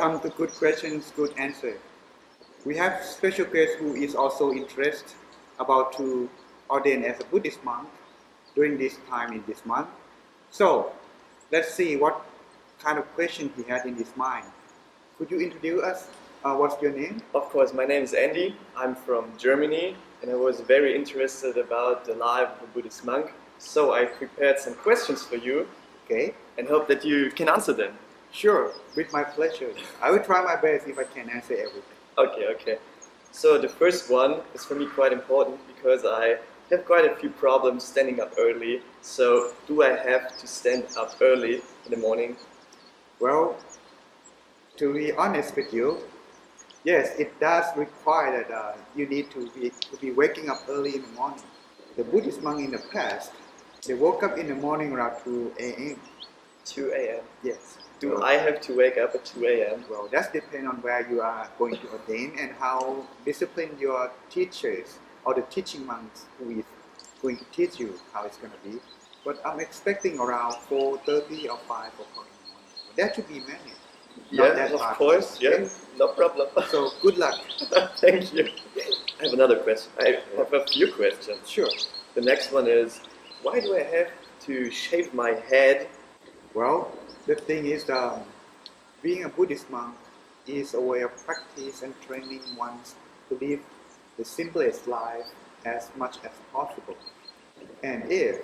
come to good questions, good answer. We have special guest who is also interested about to ordain as a Buddhist monk during this time in this month. So let's see what kind of question he had in his mind. Could you introduce us? What's your name? Of course, my name is Andy. I'm from Germany and I was very interested about the life of a Buddhist monk. So I prepared some questions for you. Okay. And hope that you can answer them. Sure, with my pleasure. I will try my best if I can answer everything. Okay. So the first one is for me quite important because I have quite a few problems standing up early. So do I have to stand up early in the morning? Well, to be honest with you, yes, it does require that you need to be waking up early in the morning. The Buddhist monk in the past, they woke up in the morning around 2 a.m. 2 a.m. Yes. Do I have to wake up at 2 a.m.? Well, that's depend on where you are going to ordain and how disciplined your teachers or the teaching monks who is going to teach you how it's going to be. But I'm expecting around 4:30 or 5 o'clock in the morning. That should be managed. Yeah, of course. Yeah, no problem. So good luck. Thank you. I have another question. I have a few questions. Sure. The next one is, why do I have to shave my head? Well, the thing is, being a Buddhist monk is a way of practice and training ones to live the simplest life as much as possible. And if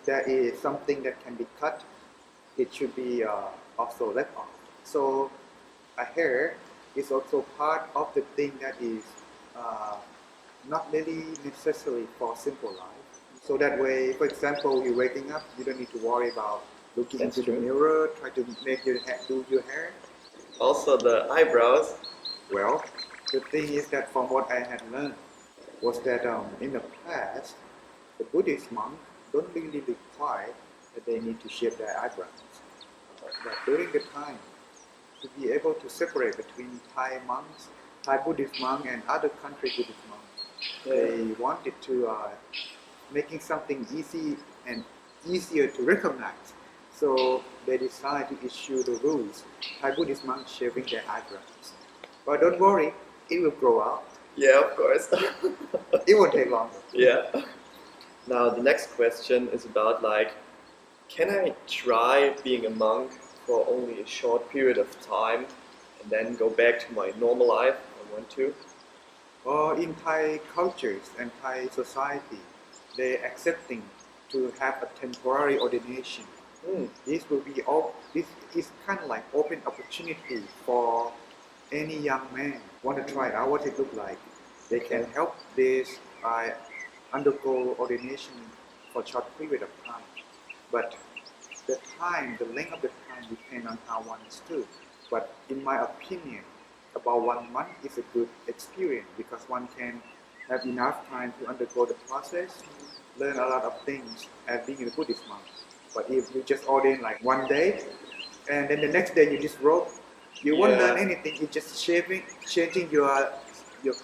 there is something that can be cut, it should be also let off. So a hair is also part of the thing that is not really necessary for simple life. So that way, for example, you're waking up, you don't need to worry about looking into the mirror, try to make your hair, do your hair. Also the eyebrows. Well, the thing is that from what I had learned was that in the past, the Buddhist monks don't really require that they need to shave their eyebrows. But during the time, to be able to separate between Thai monks, Thai Buddhist monk and other country Buddhist monks, they wanted to making something easy and easier to recognize. So they decided to issue the rules, Thai Buddhist monks shaving their eyebrows. But don't worry, it will grow out. Yeah, of course. It won't take long. Yeah. Now the next question is about can I try being a monk for only a short period of time and then go back to my normal life if I want to? Or in Thai cultures and Thai society, they're accepting to have a temporary ordination. This is kind of like open opportunity for any young man want to try out what it look like. They can help this by undergo ordination for a short period of time. But the length of the time depends on how one is too. But in my opinion, about 1 month is a good experience because one can have enough time to undergo the process, learn a lot of things as being a Buddhist monk. But if you just ordain like 1 day, and then the next day you just robe, you won't learn anything. You're just changing your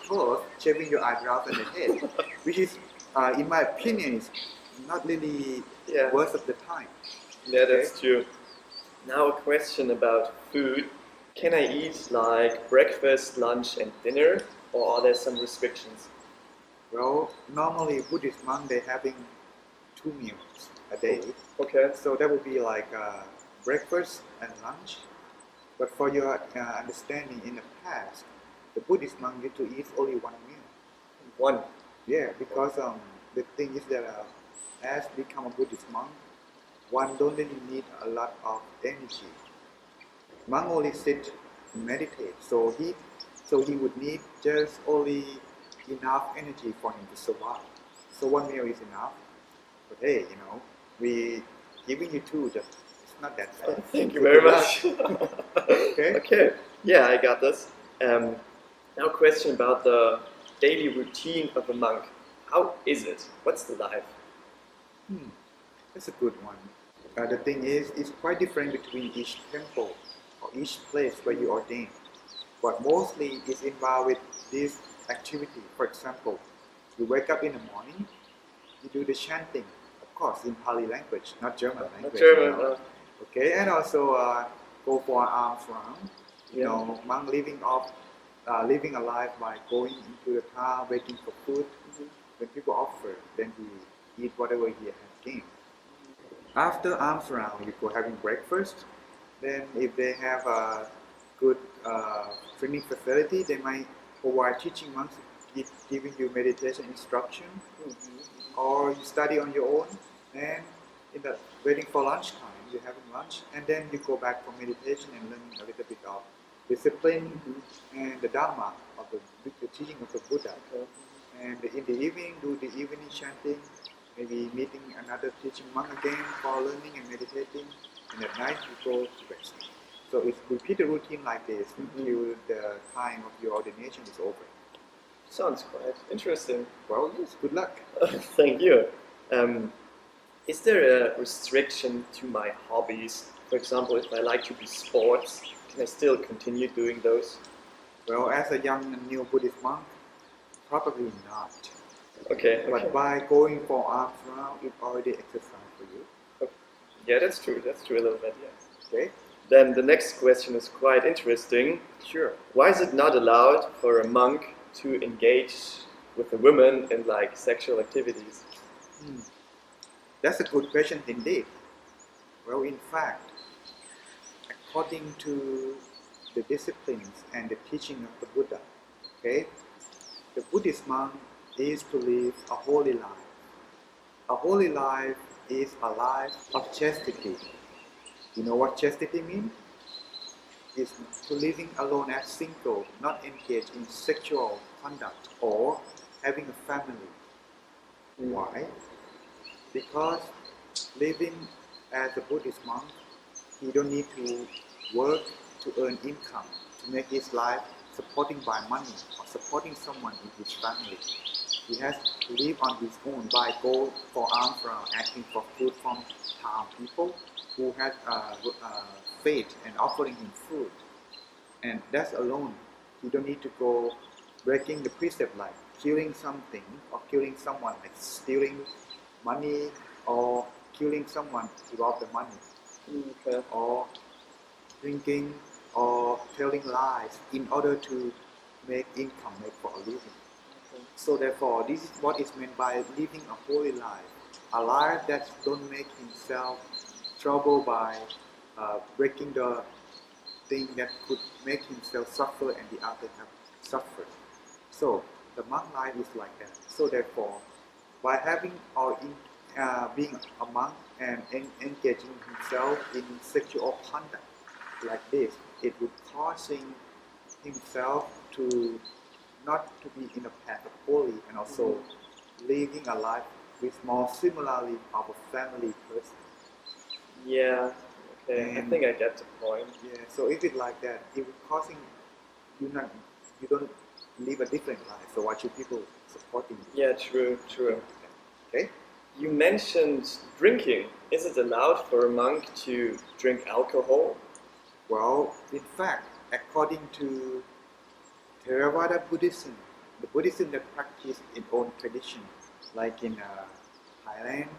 clothes, shaving your eyebrows and the head, which is, in my opinion, is not really worth of the time. Yeah, that's true. Now a question about food. Can I eat like breakfast, lunch and dinner, or are there some restrictions? Well, normally Buddhist monks, they're having 2 meals a day. Okay. So that would be like breakfast and lunch. But for your understanding, in the past, the Buddhist monk used to eat only 1 meal. One? Yeah, because the thing is that as become a Buddhist monk, one don't really need a lot of energy. Monk only sit and meditate, so he would need just only enough energy for him to survive. So 1 meal is enough. But hey, we giving you 2, just it's not that bad. Thank you very much. Okay. Yeah, I got this. Now a question about the daily routine of a monk. How is it? What's the life? That's a good one. The thing is, it's quite different between each temple or each place where you ordain. But mostly it's involved with this activity. For example, you wake up in the morning, you do the chanting, of course, in Pali language, not German language. Not German. Okay, and also go for an arms round. You know, monk living a life by going into the town, waiting for food. When people offer, then he eat whatever he has gained. After arms round, you go having breakfast. Then if they have a good training facility, they might provide teaching monks giving you meditation instruction, or you study on your own. And in the waiting for lunchtime, you're having lunch, and then you go back for meditation and learning a little bit of discipline and the Dharma of the teaching of the Buddha. And in the evening, do the evening chanting, maybe meeting another teaching monk again for learning and meditating, and at night you go to rest. So it's repeat the routine like this until the time of your ordination is over. Sounds quite interesting. Well, yes, good luck. Thank you. Is there a restriction to my hobbies? For example, if I like to do sports, can I still continue doing those? Well, as a young and new Buddhist monk, probably not. Okay. But by going for arms round, it's already exercise for you. Yeah, that's true. That's true a little bit, yeah. Okay? Then the next question is quite interesting. Sure. Why is it not allowed for a monk to engage with a woman in like sexual activities? That's a good question indeed. Well, in fact, according to the disciplines and the teaching of the Buddha, okay, the Buddhist monk is to live a holy life. A holy life is a life of chastity. You know what chastity means? It's to living alone as single, not engaged in sexual conduct or having a family. Why? Because living as a Buddhist monk, he don't need to work to earn income, to make his life supporting by money or supporting someone in his family. He has to live on his own by going for arms round, asking for food from town people who have faith and offering him food. And that's alone. He don't need to go breaking the precept like killing something or killing someone, like stealing money or killing someone to rob the money, or drinking or telling lies in order to make income, make for a living. So therefore, this is what is meant by living a holy life, a life that don't make himself trouble by breaking the thing that could make himself suffer and the other have suffered. So the monk life is like that. So therefore, by having or being a monk and engaging himself in sexual conduct like this, it would causing himself to not to be in a path of holy and also living a life with more similarly of a family person. Yeah, okay, I think I get the point. Yeah, so if it's like that, it would causing you don't live a different life. So why should people supporting you? Yeah, true. Okay. You mentioned drinking. Is it allowed for a monk to drink alcohol? Well, in fact, according to Theravada Buddhism, the Buddhism that practice its own tradition, like in Thailand,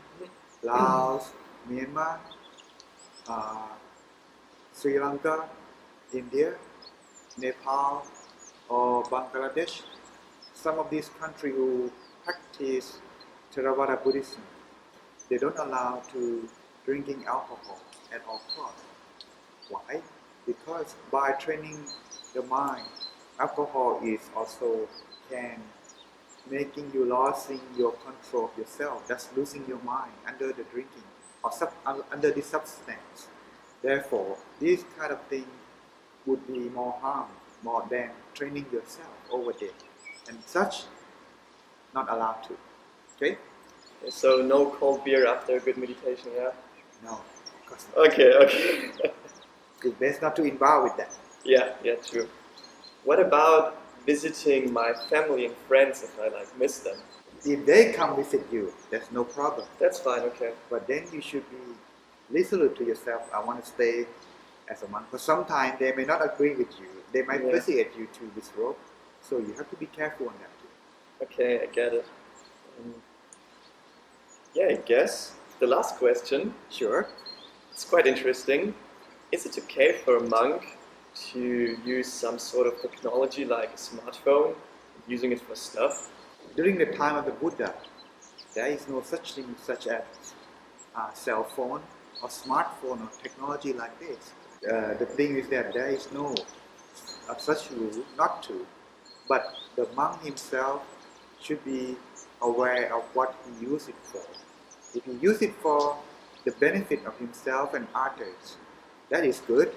Laos, Myanmar, Sri Lanka, India, Nepal, or Bangladesh, some of these countries who practice Theravada Buddhism, they don't allow to drinking alcohol at all costs. Why? Because by training the mind, alcohol is also can making you losing your control of yourself. That's losing your mind under the drinking or under the substance. Therefore, this kind of thing would be more harm more than training yourself over there, and such not allowed to. Okay? So no cold beer after a good meditation, yeah? No, of course not. Okay. It's best not to involve with that. Yeah, true. What about visiting my family and friends if I miss them? If they come visit you, that's no problem. That's fine, okay. But then you should be resolute to yourself. I want to stay as a monk. But sometimes they may not agree with you. They might persuade you to disrobe. So you have to be careful on that too. Okay, I get it. Yeah, I guess the last question. Sure. It's quite interesting. Is it okay for a monk to use some sort of technology like a smartphone, using it for stuff? During the time of the Buddha, there is no such thing such as cell phone or smartphone or technology like this. The thing is that there is no such rule not to, but the monk himself should be aware of what he uses it for. If he uses it for the benefit of himself and others, that is good.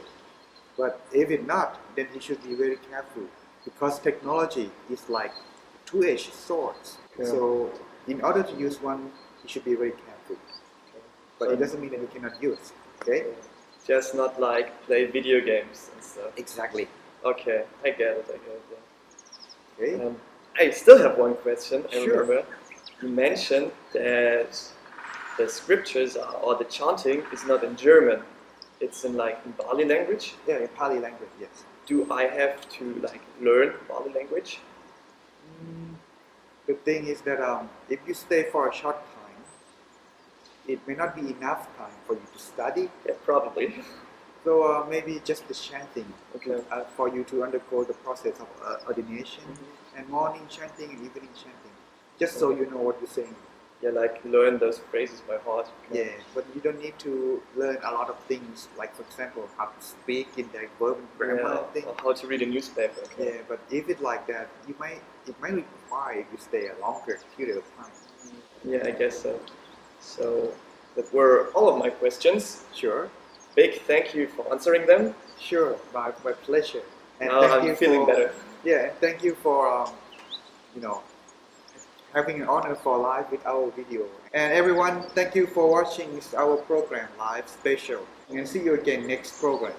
But if it not, then he should be very careful, because technology is like two-edged swords. Yeah. So in order to use one, he should be very careful. But it doesn't mean that he cannot use. Okay? Just not like play video games and stuff. Exactly. Okay, I get it. Yeah. Okay. I still have one question. I Sure. remember you mentioned that the scriptures or the chanting is not in German. It's in Bali language. Yeah, in Pali language, yes. Do I have to learn Bali language? The thing is that if you stay for a short time, it may not be enough time for you to study. Yeah, probably. So maybe just the chanting, Okay. for you to undergo the process of ordination, and morning chanting and evening chanting, just so you know what you're saying. Yeah, learn those phrases by heart. Yeah, but you don't need to learn a lot of things, like for example, how to speak in the verbal grammar thing. Or how to read a newspaper. Okay. Yeah, but if it's like that, it might require you stay a longer period of time. Yeah, I guess so. So that were all of my questions. Sure. Big thank you for answering them. Sure, my pleasure. And Now I'm feeling better. Yeah, and thank you for having an honor for live with our video. And everyone, thank you for watching our program live special. And see you again next program.